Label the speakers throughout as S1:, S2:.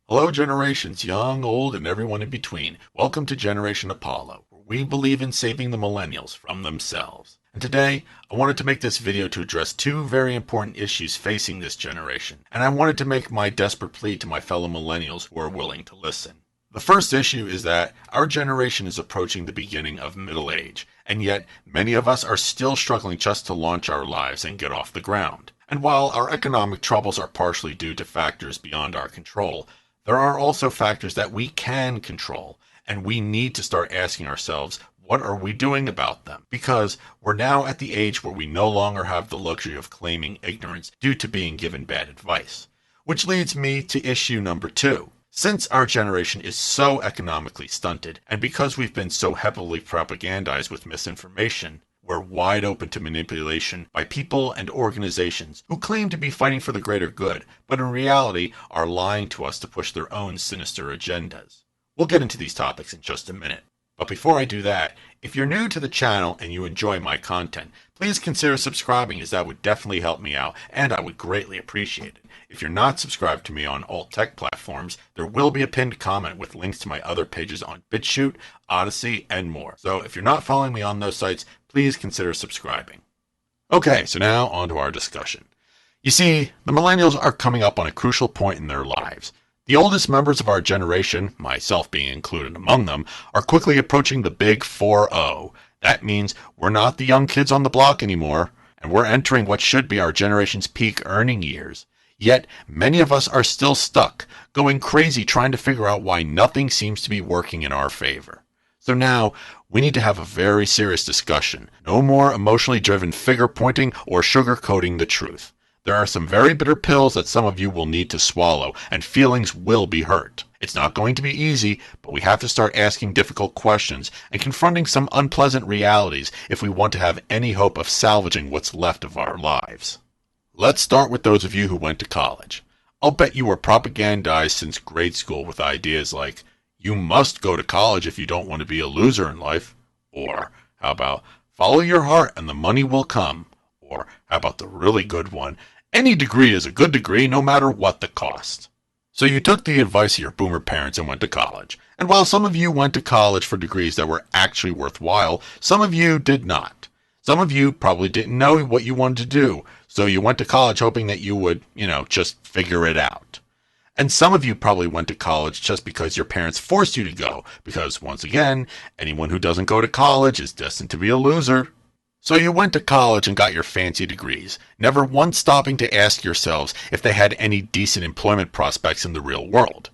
S1: Hello, generations, young, old, and everyone in between. Welcome to Generation Apollo, where we believe in saving the millennials from themselves. And today, I wanted to make this video to address two very important issues facing this generation, and I wanted to make my desperate plea to my fellow millennials who are willing to listen. The first issue is that our generation is approaching the beginning of middle age, and yet many of us are still struggling just to launch our lives and get off the ground. And while our economic troubles are partially due to factors beyond our control, there are also factors that we can control, and we need to start asking ourselves, what are we doing about them? Because we're now at the age where we no longer have the luxury of claiming ignorance due to being given bad advice. Which leads me to issue number two. Since our generation is so economically stunted, and because we've been so heavily propagandized with misinformation, we're wide open to manipulation by people and organizations who claim to be fighting for the greater good, but in reality are lying to us to push their own sinister agendas. We'll get into these topics in just a minute. But before I do that, if you're new to the channel and you enjoy my content, please consider subscribing, as that would definitely help me out and I would greatly appreciate it. If you're not subscribed to me on alt tech platforms, there will be a pinned comment with links to my other pages on BitChute, Odyssey, and more. So if you're not following me on those sites, please consider subscribing. Okay, so now on to our discussion. You see, the millennials are coming up on a crucial point in their lives. The oldest members of our generation, myself being included among them, are quickly approaching the big 4-0. That means we're not the young kids on the block anymore, and we're entering what should be our generation's peak earning years. Yet, many of us are still stuck, going crazy trying to figure out why nothing seems to be working in our favor. So now, we need to have a very serious discussion. No more emotionally driven figure pointing or sugarcoating the truth. There are some very bitter pills that some of you will need to swallow, and feelings will be hurt. It's not going to be easy, but we have to start asking difficult questions and confronting some unpleasant realities if we want to have any hope of salvaging what's left of our lives. Let's start with those of you who went to college. I'll bet you were propagandized since grade school with ideas like, you must go to college if you don't want to be a loser in life. Or, how about, follow your heart and the money will come. Or, how about the really good one, any degree is a good degree no matter what the cost. So you took the advice of your boomer parents and went to college. And while some of you went to college for degrees that were actually worthwhile, some of you did not. Some of you probably didn't know what you wanted to do, so you went to college hoping that you would, just figure it out. And some of you probably went to college just because your parents forced you to go, because once again, anyone who doesn't go to college is destined to be a loser. So you went to college and got your fancy degrees, never once stopping to ask yourselves if they had any decent employment prospects in the real world.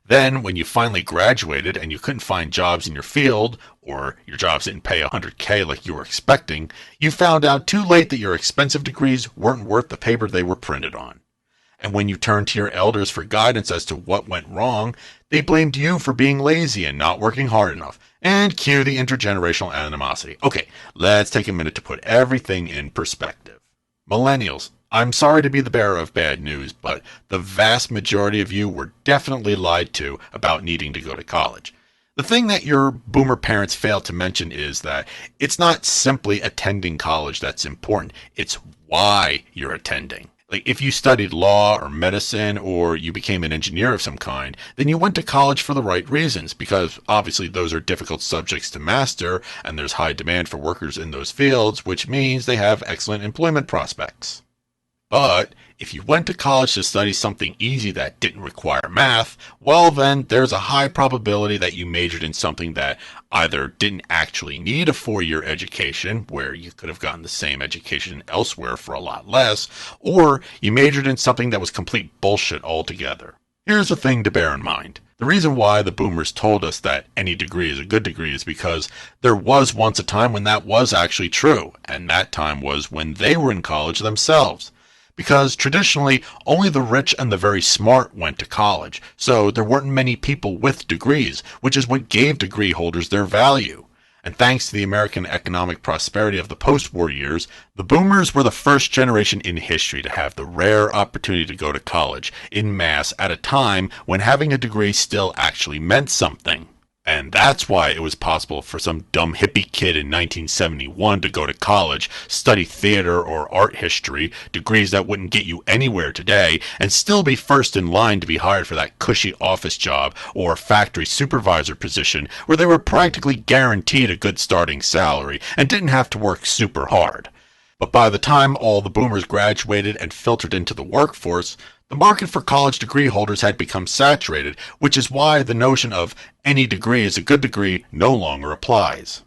S1: Then, when you finally graduated and you couldn't find jobs in your field, or your jobs didn't pay $100K like you were expecting, you found out too late that your expensive degrees weren't worth the paper they were printed on. And when you turned to your elders for guidance as to what went wrong, they blamed you for being lazy and not working hard enough. And cue the intergenerational animosity. Okay, let's take a minute to put everything in perspective. Millennials, I'm sorry to be the bearer of bad news, but the vast majority of you were definitely lied to about needing to go to college. The thing that your boomer parents failed to mention is that it's not simply attending college that's important, it's why you're attending. Like, if you studied law or medicine or you became an engineer of some kind, then you went to college for the right reasons, because obviously those are difficult subjects to master and there's high demand for workers in those fields, which means they have excellent employment prospects. But if you went to college to study something easy that didn't require math, well then there's a high probability that you majored in something that either didn't actually need a 4-year education, where you could have gotten the same education elsewhere for a lot less, or you majored in something that was complete bullshit altogether. Here's the thing to bear in mind. The reason why the boomers told us that any degree is a good degree is because there was once a time when that was actually true, and that time was when they were in college themselves. Because traditionally, only the rich and the very smart went to college, so there weren't many people with degrees, which is what gave degree holders their value. And thanks to the American economic prosperity of the post-war years, the boomers were the first generation in history to have the rare opportunity to go to college in mass at a time when having a degree still actually meant something. And that's why it was possible for some dumb hippie kid in 1971 to go to college, study theater or art history, degrees that wouldn't get you anywhere today, and still be first in line to be hired for that cushy office job or factory supervisor position where they were practically guaranteed a good starting salary and didn't have to work super hard. But by the time all the boomers graduated and filtered into the workforce, the market for college degree holders had become saturated, which is why the notion of any degree is a good degree no longer applies.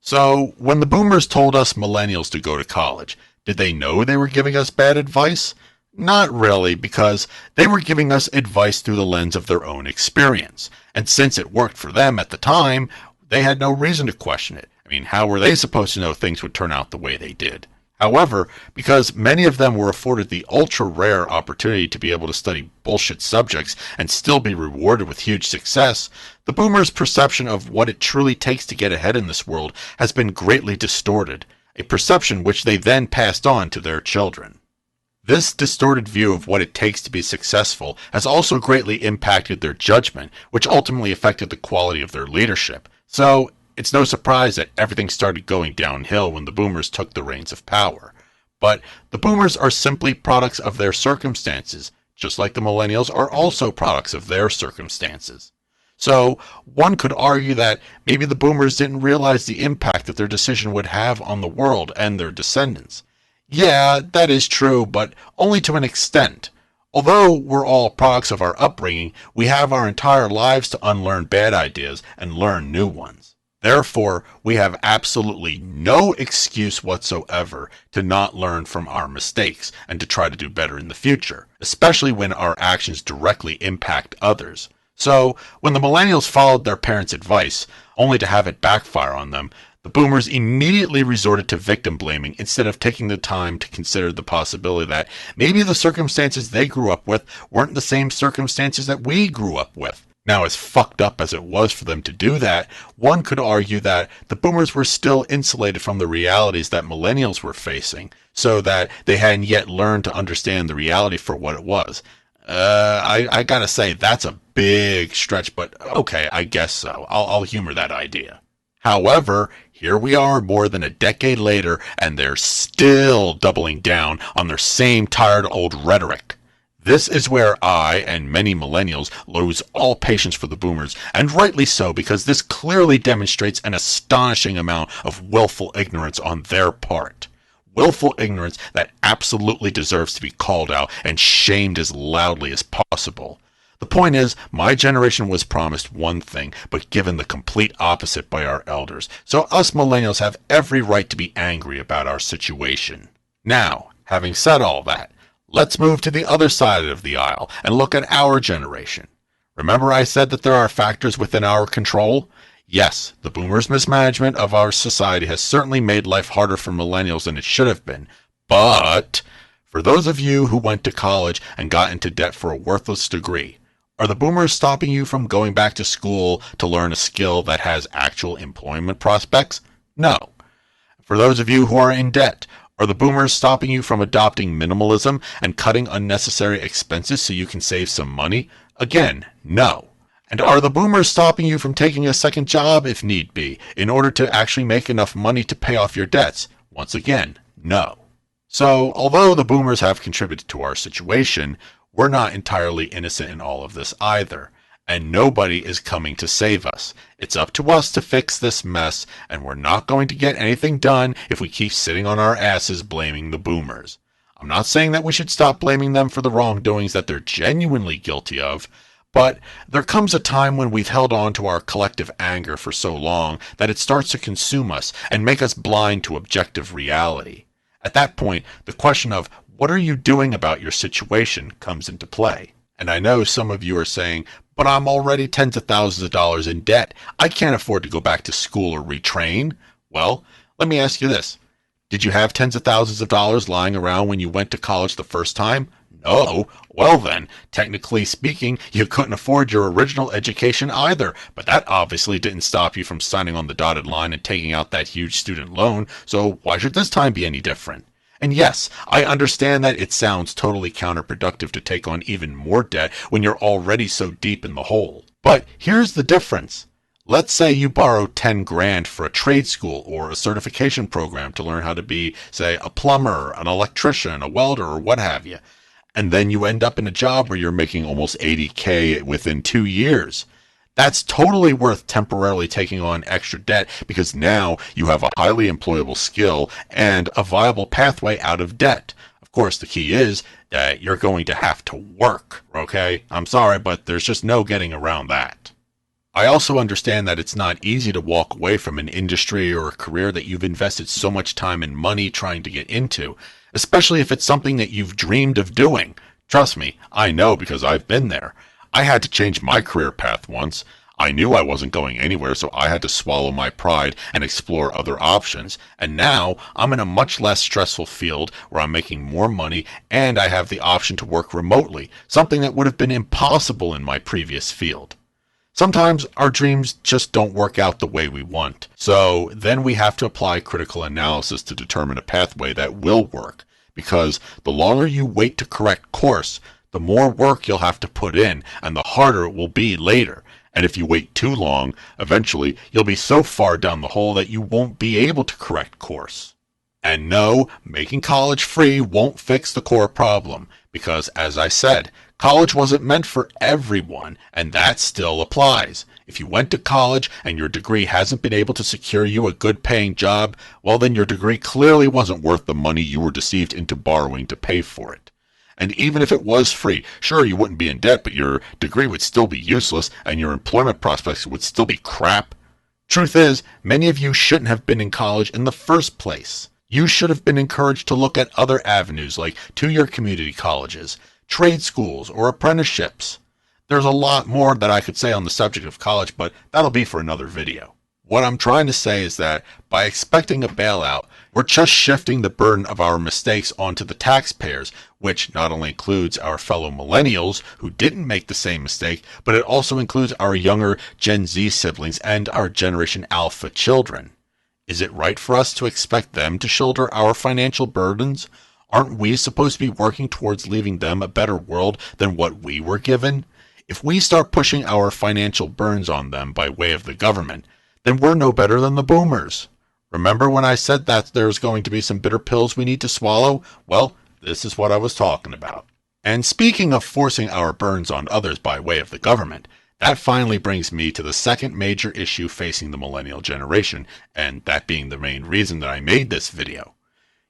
S1: So, when the boomers told us millennials to go to college, did they know they were giving us bad advice? Not really, because they were giving us advice through the lens of their own experience. And since it worked for them at the time, they had no reason to question it. I mean, how were they supposed to know things would turn out the way they did? However, because many of them were afforded the ultra-rare opportunity to be able to study bullshit subjects and still be rewarded with huge success, the boomers' perception of what it truly takes to get ahead in this world has been greatly distorted, a perception which they then passed on to their children. This distorted view of what it takes to be successful has also greatly impacted their judgment, which ultimately affected the quality of their leadership. So, it's no surprise that everything started going downhill when the boomers took the reins of power. But the boomers are simply products of their circumstances, just like the millennials are also products of their circumstances. So, one could argue that maybe the boomers didn't realize the impact that their decision would have on the world and their descendants. Yeah, that is true, but only to an extent. Although we're all products of our upbringing, we have our entire lives to unlearn bad ideas and learn new ones. Therefore, we have absolutely no excuse whatsoever to not learn from our mistakes and to try to do better in the future, especially when our actions directly impact others. So, when the millennials followed their parents' advice, only to have it backfire on them, the boomers immediately resorted to victim blaming instead of taking the time to consider the possibility that maybe the circumstances they grew up with weren't the same circumstances that we grew up with. Now, as fucked up as it was for them to do that, one could argue that the boomers were still insulated from the realities that millennials were facing, so that they hadn't yet learned to understand the reality for what it was. I gotta say, that's a big stretch, but okay, I guess so. I'll humor that idea. However, here we are more than a decade later, and they're still doubling down on their same tired old rhetoric. This is where I and many millennials lose all patience for the boomers, and rightly so, because this clearly demonstrates an astonishing amount of willful ignorance on their part. Willful ignorance that absolutely deserves to be called out and shamed as loudly as possible. The point is, my generation was promised one thing, but given the complete opposite by our elders, so us millennials have every right to be angry about our situation. Now, having said all that, let's move to the other side of the aisle and look at our generation. Remember I said that there are factors within our control? Yes, the boomers' mismanagement of our society has certainly made life harder for millennials than it should have been. But, for those of you who went to college and got into debt for a worthless degree, are the boomers stopping you from going back to school to learn a skill that has actual employment prospects? No. For those of you who are in debt, are the boomers stopping you from adopting minimalism and cutting unnecessary expenses so you can save some money? Again, no. And are the boomers stopping you from taking a second job if need be, in order to actually make enough money to pay off your debts? Once again, no. So, although the boomers have contributed to our situation, we're not entirely innocent in all of this either. And nobody is coming to save us. It's up to us to fix this mess, and we're not going to get anything done if we keep sitting on our asses blaming the boomers. I'm not saying that we should stop blaming them for the wrongdoings that they're genuinely guilty of, but there comes a time when we've held on to our collective anger for so long that it starts to consume us and make us blind to objective reality. At that point, the question of, what are you doing about your situation, comes into play. And I know some of you are saying, but I'm already tens of thousands of dollars in debt. I can't afford to go back to school or retrain. Well, let me ask you this. Did you have tens of thousands of dollars lying around when you went to college the first time? No. Well then, technically speaking, you couldn't afford your original education either, but that obviously didn't stop you from signing on the dotted line and taking out that huge student loan, so why should this time be any different? And yes, I understand that it sounds totally counterproductive to take on even more debt when you're already so deep in the hole. But here's the difference. Let's say you borrow 10 grand for a trade school or a certification program to learn how to be, say, a plumber, an electrician, a welder, or what have you. And then you end up in a job where you're making almost 80K within 2 years. That's totally worth temporarily taking on extra debt because now you have a highly employable skill and a viable pathway out of debt. Of course, the key is that you're going to have to work, okay? I'm sorry, but there's just no getting around that. I also understand that it's not easy to walk away from an industry or a career that you've invested so much time and money trying to get into, especially if it's something that you've dreamed of doing. Trust me, I know because I've been there. I had to change my career path once. I knew I wasn't going anywhere, so I had to swallow my pride and explore other options. And now I'm in a much less stressful field where I'm making more money and I have the option to work remotely, something that would have been impossible in my previous field. Sometimes our dreams just don't work out the way we want. So then we have to apply critical analysis to determine a pathway that will work. Because the longer you wait to correct course, the more work you'll have to put in and the harder it will be later. And if you wait too long, eventually you'll be so far down the hole that you won't be able to correct course. And no, making college free won't fix the core problem. Because as I said, college wasn't meant for everyone, and that still applies. If you went to college and your degree hasn't been able to secure you a good paying job, well then your degree clearly wasn't worth the money you were deceived into borrowing to pay for it. And even if it was free, sure you wouldn't be in debt, but your degree would still be useless and your employment prospects would still be crap. Truth is, many of you shouldn't have been in college in the first place. You should have been encouraged to look at other avenues like two-year community colleges, trade schools, or apprenticeships. There's a lot more that I could say on the subject of college, but that'll be for another video. What I'm trying to say is that by expecting a bailout, we're just shifting the burden of our mistakes onto the taxpayers, which not only includes our fellow millennials who didn't make the same mistake, but it also includes our younger Gen Z siblings and our Generation Alpha children. Is it right for us to expect them to shoulder our financial burdens? Aren't we supposed to be working towards leaving them a better world than what we were given? If we start pushing our financial burdens on them by way of the government, then we're no better than the boomers. Remember when I said that there's going to be some bitter pills we need to swallow? Well, this is what I was talking about. And speaking of forcing our burdens on others by way of the government, that finally brings me to the second major issue facing the millennial generation, and that being the main reason that I made this video.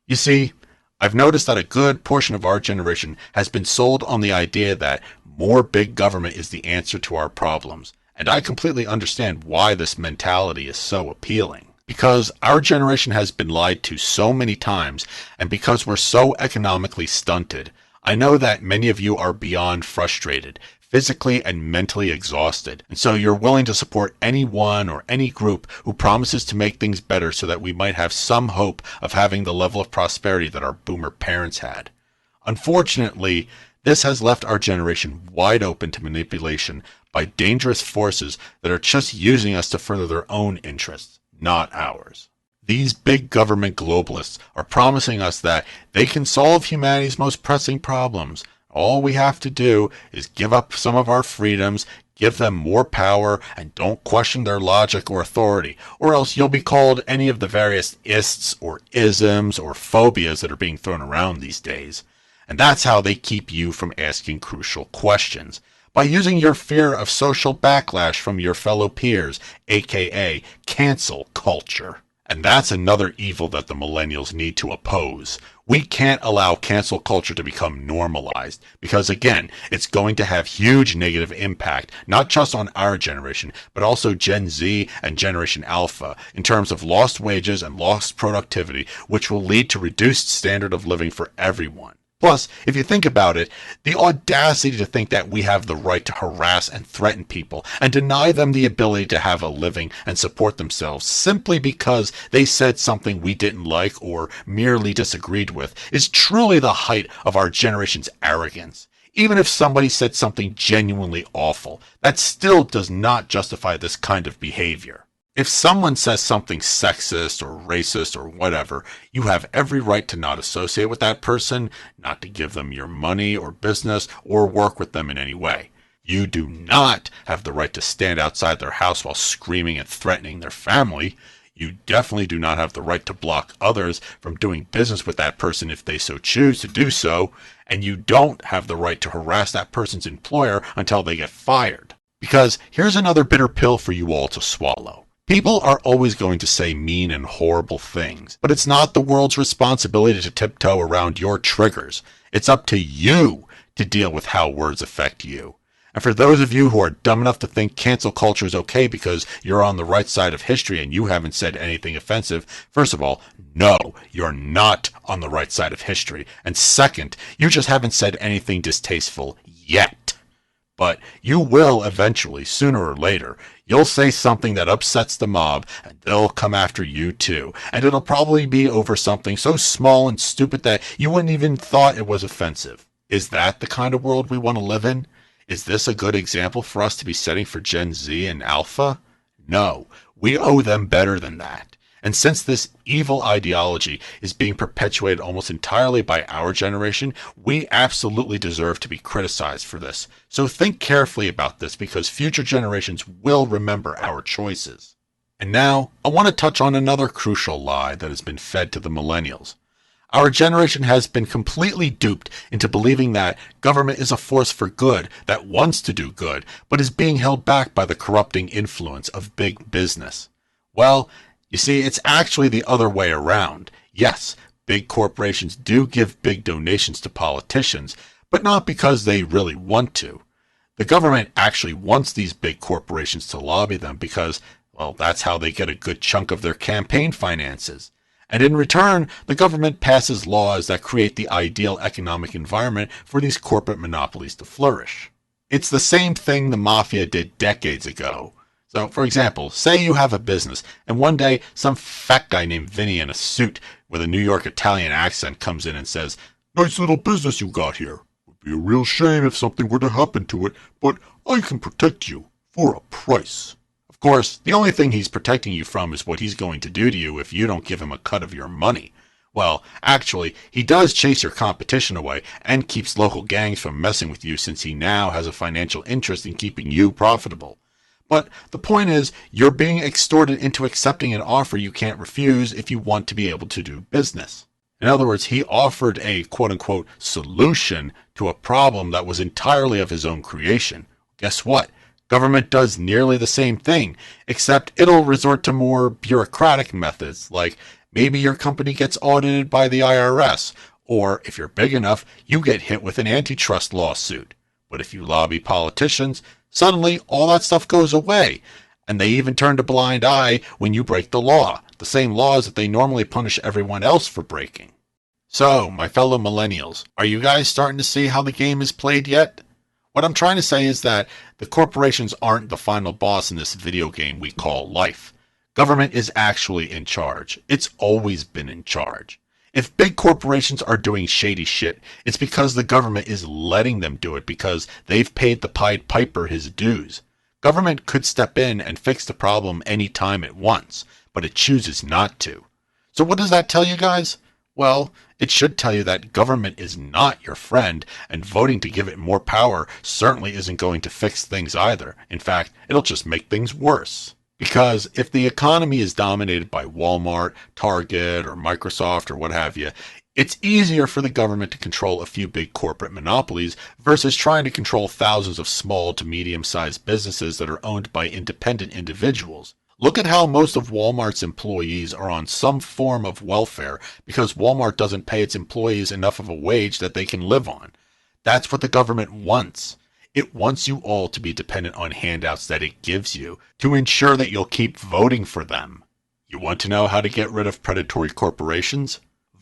S1: You see, I've noticed that a good portion of our generation has been sold on the idea that more big government is the answer to our problems, and I completely understand why this mentality is so appealing. Because our generation has been lied to so many times, and because we're so economically stunted, I know that many of you are beyond frustrated, physically and mentally exhausted, and so you're willing to support anyone or any group who promises to make things better so that we might have some hope of having the level of prosperity that our boomer parents had. Unfortunately, this has left our generation wide open to manipulation by dangerous forces that are just using us to further their own interests, not ours. These big government globalists are promising us that they can solve humanity's most pressing problems. All we have to do is give up some of our freedoms, give them more power, and don't question their logic or authority, or else you'll be called any of the various ists or isms or phobias that are being thrown around these days. And that's how they keep you from asking crucial questions. By using your fear of social backlash from your fellow peers, aka cancel culture. And that's another evil that the millennials need to oppose. We can't allow cancel culture to become normalized because, again, it's going to have huge negative impact, not just on our generation, but also Gen Z and Generation Alpha in terms of lost wages and lost productivity, which will lead to reduced standard of living for everyone. Plus, if you think about it, the audacity to think that we have the right to harass and threaten people and deny them the ability to have a living and support themselves simply because they said something we didn't like or merely disagreed with is truly the height of our generation's arrogance. Even if somebody said something genuinely awful, that still does not justify this kind of behavior. If someone says something sexist or racist or whatever, you have every right to not associate with that person, not to give them your money or business, or work with them in any way. You do not have the right to stand outside their house while screaming and threatening their family. You definitely do not have the right to block others from doing business with that person if they so choose to do so. And you don't have the right to harass that person's employer until they get fired. Because here's another bitter pill for you all to swallow. People are always going to say mean and horrible things, but it's not the world's responsibility to tiptoe around your triggers. It's up to you to deal with how words affect you. And for those of you who are dumb enough to think cancel culture is okay because you're on the right side of history and you haven't said anything offensive, first of all, no, you're not on the right side of history. And second, you just haven't said anything distasteful yet. But you will eventually, sooner or later. You'll say something that upsets the mob, and they'll come after you too. And it'll probably be over something so small and stupid that you wouldn't even thought it was offensive. Is that the kind of world we want to live in? Is this a good example for us to be setting for Gen Z and Alpha? No, we owe them better than that. And since this evil ideology is being perpetuated almost entirely by our generation, we absolutely deserve to be criticized for this. So think carefully about this because future generations will remember our choices. And now, I want to touch on another crucial lie that has been fed to the millennials. Our generation has been completely duped into believing that government is a force for good that wants to do good, but is being held back by the corrupting influence of big business. Well, you see, it's actually the other way around. Yes, big corporations do give big donations to politicians, but not because they really want to. The government actually wants these big corporations to lobby them because, well, that's how they get a good chunk of their campaign finances. And in return, the government passes laws that create the ideal economic environment for these corporate monopolies to flourish. It's the same thing the mafia did decades ago. So, for example, say you have a business, and one day some fat guy named Vinny in a suit with a New York Italian accent comes in and says, "Nice little business you got here. Would be a real shame if something were to happen to it, but I can protect you for a price." Of course, the only thing he's protecting you from is what he's going to do to you if you don't give him a cut of your money. Well, actually, he does chase your competition away and keeps local gangs from messing with you since he now has a financial interest in keeping you profitable. But the point is, you're being extorted into accepting an offer you can't refuse if you want to be able to do business. In other words, he offered a quote-unquote solution to a problem that was entirely of his own creation. Guess what? Government does nearly the same thing, except it'll resort to more bureaucratic methods, like maybe your company gets audited by the IRS, or if you're big enough, you get hit with an antitrust lawsuit. But if you lobby politicians, suddenly all that stuff goes away, and they even turn a blind eye when you break the law, the same laws that they normally punish everyone else for breaking. So, my fellow millennials, are you guys starting to see how the game is played yet? What I'm trying to say is that the corporations aren't the final boss in this video game we call life. Government is actually in charge. It's always been in charge. If big corporations are doing shady shit, it's because the government is letting them do it because they've paid the Pied Piper his dues. Government could step in and fix the problem any time it wants, but it chooses not to. So what does that tell you guys? Well, it should tell you that government is not your friend, and voting to give it more power certainly isn't going to fix things either. In fact, it'll just make things worse. Because if the economy is dominated by Walmart, Target, or Microsoft, or what have you, it's easier for the government to control a few big corporate monopolies versus trying to control thousands of small to medium-sized businesses that are owned by independent individuals. Look at how most of Walmart's employees are on some form of welfare because Walmart doesn't pay its employees enough of a wage that they can live on. That's what the government wants. It wants you all to be dependent on handouts that it gives you to ensure that you'll keep voting for them. You want to know how to get rid of predatory corporations?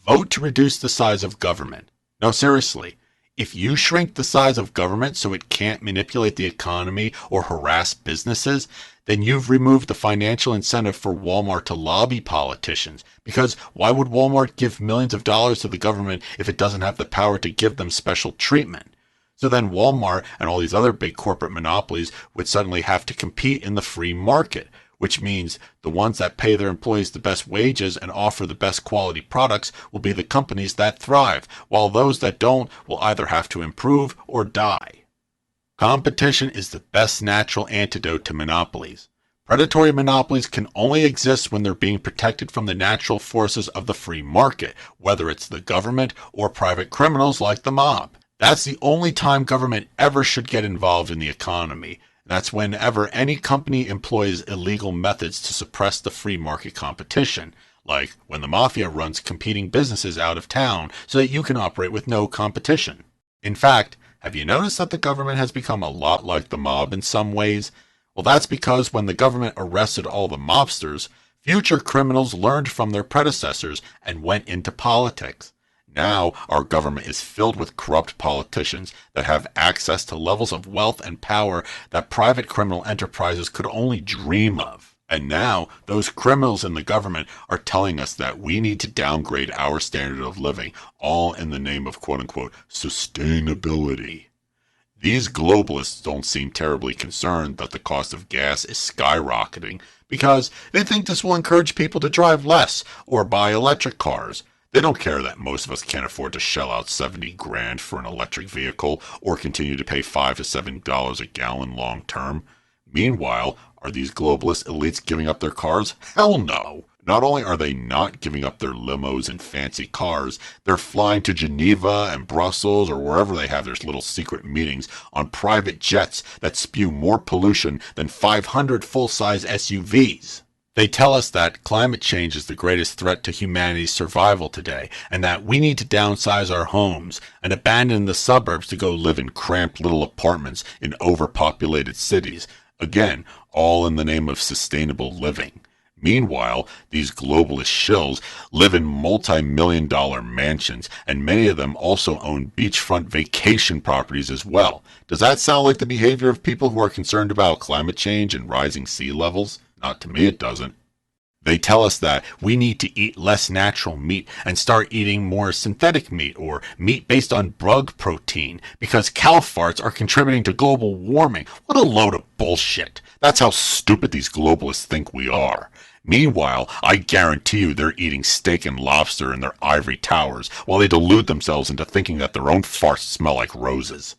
S1: Vote to reduce the size of government. No, seriously. If you shrink the size of government so it can't manipulate the economy or harass businesses, then you've removed the financial incentive for Walmart to lobby politicians. Because why would Walmart give millions of dollars to the government if it doesn't have the power to give them special treatment? So then Walmart and all these other big corporate monopolies would suddenly have to compete in the free market, which means the ones that pay their employees the best wages and offer the best quality products will be the companies that thrive, while those that don't will either have to improve or die. Competition is the best natural antidote to monopolies. Predatory monopolies can only exist when they're being protected from the natural forces of the free market, whether it's the government or private criminals like the mob. That's the only time government ever should get involved in the economy. That's whenever any company employs illegal methods to suppress the free market competition, like when the mafia runs competing businesses out of town so that you can operate with no competition. In fact, have you noticed that the government has become a lot like the mob in some ways? Well, that's because when the government arrested all the mobsters, future criminals learned from their predecessors and went into politics. Now, our government is filled with corrupt politicians that have access to levels of wealth and power that private criminal enterprises could only dream of. And now, those criminals in the government are telling us that we need to downgrade our standard of living, all in the name of quote-unquote sustainability. These globalists don't seem terribly concerned that the cost of gas is skyrocketing because they think this will encourage people to drive less or buy electric cars. They don't care that most of us can't afford to shell out 70 grand for an electric vehicle or continue to pay $5 to $7 a gallon long term. Meanwhile, are these globalist elites giving up their cars? Hell no! Not only are they not giving up their limos and fancy cars, they're flying to Geneva and Brussels or wherever they have their little secret meetings on private jets that spew more pollution than 500 full-size SUVs. They tell us that climate change is the greatest threat to humanity's survival today, and that we need to downsize our homes and abandon the suburbs to go live in cramped little apartments in overpopulated cities. Again, all in the name of sustainable living. Meanwhile, these globalist shills live in multi-million-dollar mansions, and many of them also own beachfront vacation properties as well. Does that sound like the behavior of people who are concerned about climate change and rising sea levels? Not to me, it doesn't. They tell us that we need to eat less natural meat and start eating more synthetic meat or meat based on bug protein because cow farts are contributing to global warming. What a load of bullshit. That's how stupid these globalists think we are. Meanwhile, I guarantee you they're eating steak and lobster in their ivory towers while they delude themselves into thinking that their own farts smell like roses.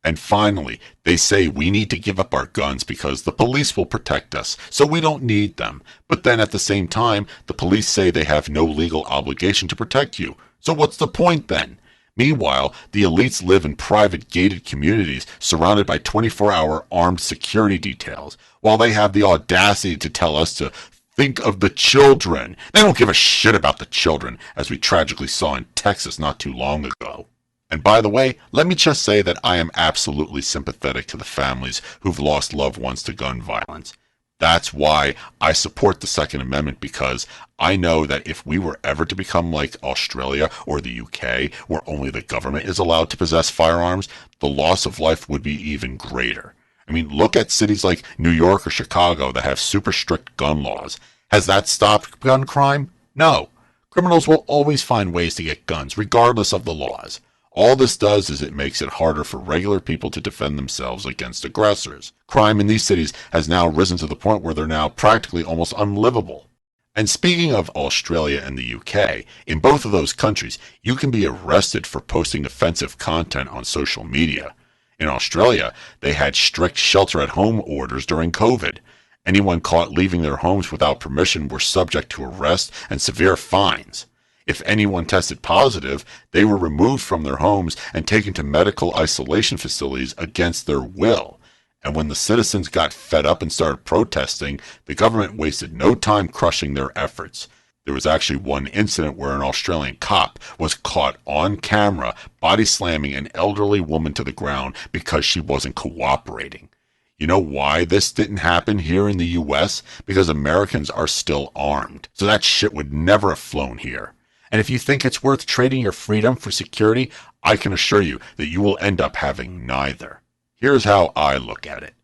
S1: And finally, they say we need to give up our guns because the police will protect us, so we don't need them. But then at the same time, the police say they have no legal obligation to protect you. So what's the point then? Meanwhile, the elites live in private gated communities surrounded by 24-hour armed security details, while they have the audacity to tell us to think of the children. They don't give a shit about the children, as we tragically saw in Texas not too long ago. And by the way, let me just say that I am absolutely sympathetic to the families who've lost loved ones to gun violence. That's why I support the Second Amendment, because I know that if we were ever to become like Australia or the UK, where only the government is allowed to possess firearms, the loss of life would be even greater. I mean, look at cities like New York or Chicago that have super strict gun laws. Has that stopped gun crime? No. Criminals will always find ways to get guns, regardless of the laws. All this does is it makes it harder for regular people to defend themselves against aggressors. Crime in these cities has now risen to the point where they're now practically almost unlivable. And speaking of Australia and the UK, in both of those countries, you can be arrested for posting offensive content on social media. In Australia, they had strict shelter-at-home orders during COVID. Anyone caught leaving their homes without permission were subject to arrest and severe fines. If anyone tested positive, they were removed from their homes and taken to medical isolation facilities against their will. And when the citizens got fed up and started protesting, the government wasted no time crushing their efforts. There was actually one incident where an Australian cop was caught on camera body slamming an elderly woman to the ground because she wasn't cooperating. You know why this didn't happen here in the US? Because Americans are still armed. So that shit would never have flown here. And if you think it's worth trading your freedom for security, I can assure you that you will end up having neither. Here's how I look at it.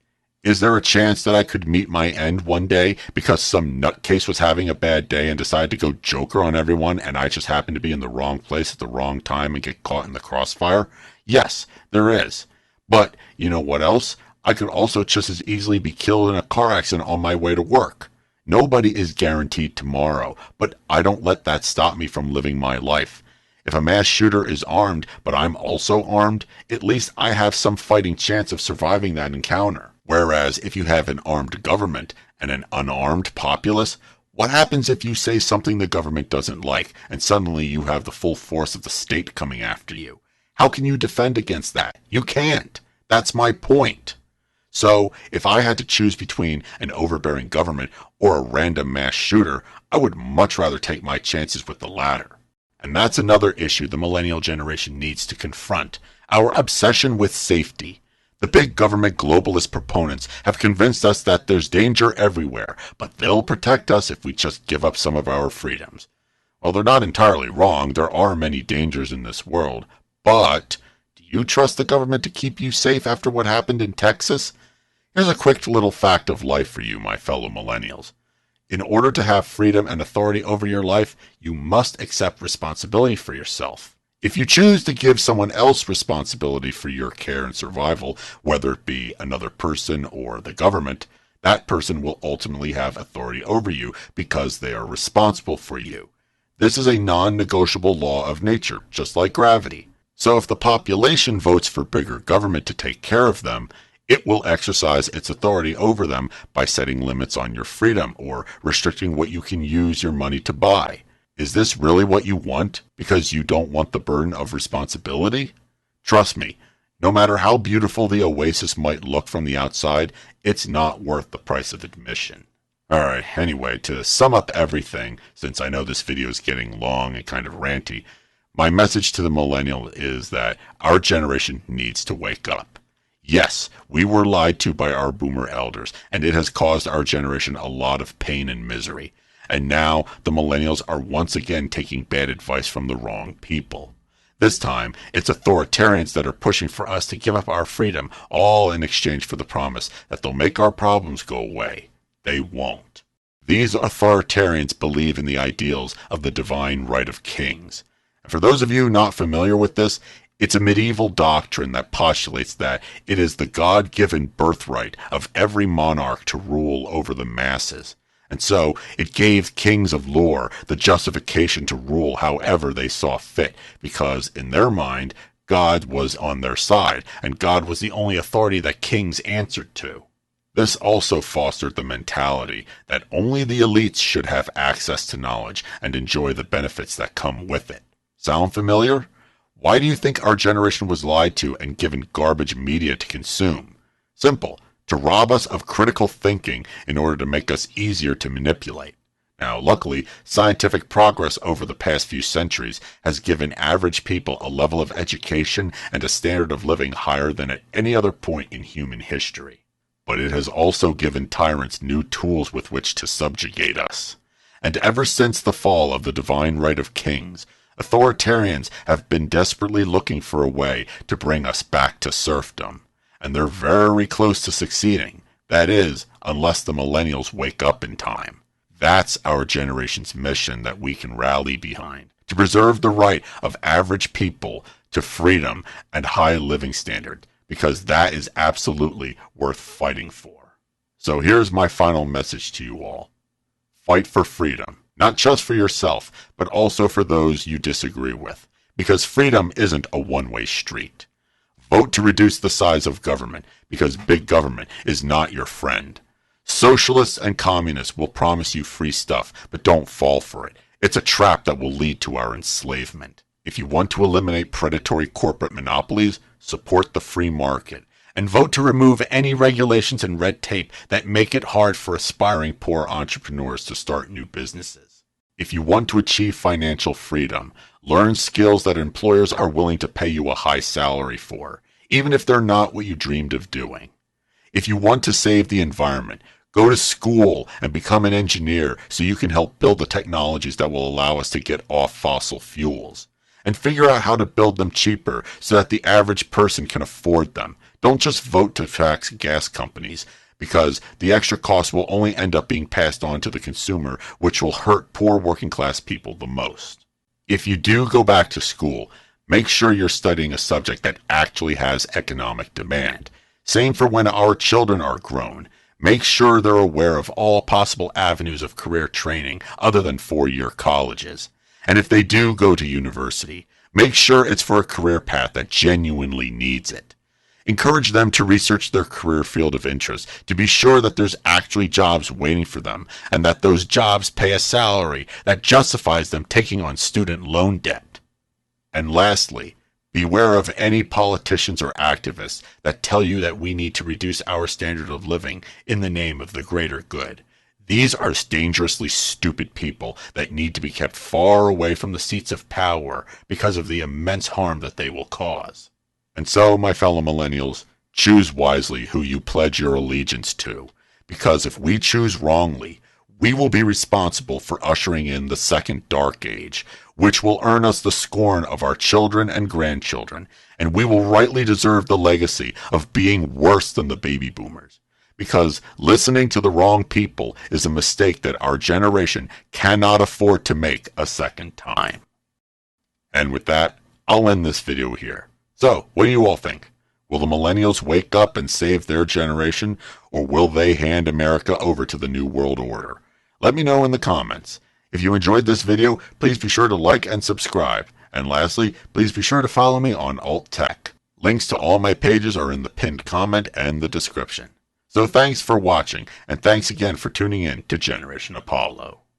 S1: Is there a chance that I could meet my end one day because some nutcase was having a bad day and decided to go Joker on everyone and I just happened to be in the wrong place at the wrong time and get caught in the crossfire? Yes, there is. But you know what else? I could also just as easily be killed in a car accident on my way to work. Nobody is guaranteed tomorrow, but I don't let that stop me from living my life. If a mass shooter is armed, but I'm also armed, at least I have some fighting chance of surviving that encounter. Whereas if you have an armed government and an unarmed populace, what happens if you say something the government doesn't like and suddenly you have the full force of the state coming after you? How can you defend against that? You can't. That's my point. So, if I had to choose between an overbearing government or a random mass shooter, I would much rather take my chances with the latter. And that's another issue the millennial generation needs to confront: our obsession with safety. The big government globalist proponents have convinced us that there's danger everywhere, but they'll protect us if we just give up some of our freedoms. Well, they're not entirely wrong. There are many dangers in this world. But do you trust the government to keep you safe after what happened in Texas? Here's a quick little fact of life for you, my fellow millennials. In order to have freedom and authority over your life, you must accept responsibility for yourself. If you choose to give someone else responsibility for your care and survival, whether it be another person or the government, that person will ultimately have authority over you because they are responsible for you. This is a non-negotiable law of nature, just like gravity. So if the population votes for bigger government to take care of them, it will exercise its authority over them by setting limits on your freedom or restricting what you can use your money to buy. Is this really what you want because you don't want the burden of responsibility? Trust me, no matter how beautiful the oasis might look from the outside, it's not worth the price of admission. Alright, anyway, to sum up everything, since I know this video is getting long and kind of ranty, my message to the millennial is that our generation needs to wake up. Yes, we were lied to by our boomer elders, and it has caused our generation a lot of pain and misery. And now the millennials are once again taking bad advice from the wrong people. This time, it's authoritarians that are pushing for us to give up our freedom, all in exchange for the promise that they'll make our problems go away. They won't. These authoritarians believe in the ideals of the divine right of kings. And for those of you not familiar with this, it's a medieval doctrine that postulates that it is the God-given birthright of every monarch to rule over the masses. And so it gave kings of lore the justification to rule however they saw fit, because in their mind, God was on their side, and God was the only authority that kings answered to. This also fostered the mentality that only the elites should have access to knowledge and enjoy the benefits that come with it. Sound familiar? Why do you think our generation was lied to and given garbage media to consume? Simple. To rob us of critical thinking in order to make us easier to manipulate. Now, luckily, scientific progress over the past few centuries has given average people a level of education and a standard of living higher than at any other point in human history. But it has also given tyrants new tools with which to subjugate us. And ever since the fall of the divine right of kings, authoritarians have been desperately looking for a way to bring us back to serfdom. And they're very close to succeeding. That is, unless the millennials wake up in time. That's our generation's mission that we can rally behind, to preserve the right of average people to freedom and high living standard, because that is absolutely worth fighting for. So here's my final message to you all. Fight for freedom, not just for yourself, but also for those you disagree with, because freedom isn't a one-way street. Vote to reduce the size of government, because big government is not your friend. Socialists and communists will promise you free stuff, but don't fall for it. It's a trap that will lead to our enslavement. If you want to eliminate predatory corporate monopolies, support the free market, and vote to remove any regulations and red tape that make it hard for aspiring poor entrepreneurs to start new businesses. If you want to achieve financial freedom, learn skills that employers are willing to pay you a high salary for, even if they're not what you dreamed of doing. If you want to save the environment, go to school and become an engineer so you can help build the technologies that will allow us to get off fossil fuels. And figure out how to build them cheaper so that the average person can afford them. Don't just vote to tax gas companies, because the extra cost will only end up being passed on to the consumer, which will hurt poor working class people the most. If you do go back to school, make sure you're studying a subject that actually has economic demand. Same for when our children are grown. Make sure they're aware of all possible avenues of career training other than four-year colleges. And if they do go to university, Make sure it's for a career path that genuinely needs it. Encourage them to research their career field of interest to be sure that there's actually jobs waiting for them and that those jobs pay a salary that justifies them taking on student loan debt. And lastly, beware of any politicians or activists that tell you that we need to reduce our standard of living in the name of the greater good. These are dangerously stupid people that need to be kept far away from the seats of power because of the immense harm that they will cause. And so, my fellow millennials, choose wisely who you pledge your allegiance to, because if we choose wrongly, we will be responsible for ushering in the second dark age, which will earn us the scorn of our children and grandchildren, and we will rightly deserve the legacy of being worse than the baby boomers. Because listening to the wrong people is a mistake that our generation cannot afford to make a second time. And with that, I'll end this video here. So, what do you all think? Will the millennials wake up and save their generation, or will they hand America over to the New World Order? Let me know in the comments. If you enjoyed this video, please be sure to like and subscribe. And lastly, please be sure to follow me on Alt Tech. Links to all my pages are in the pinned comment and the description. So thanks for watching, and thanks again for tuning in to Generation Apollo.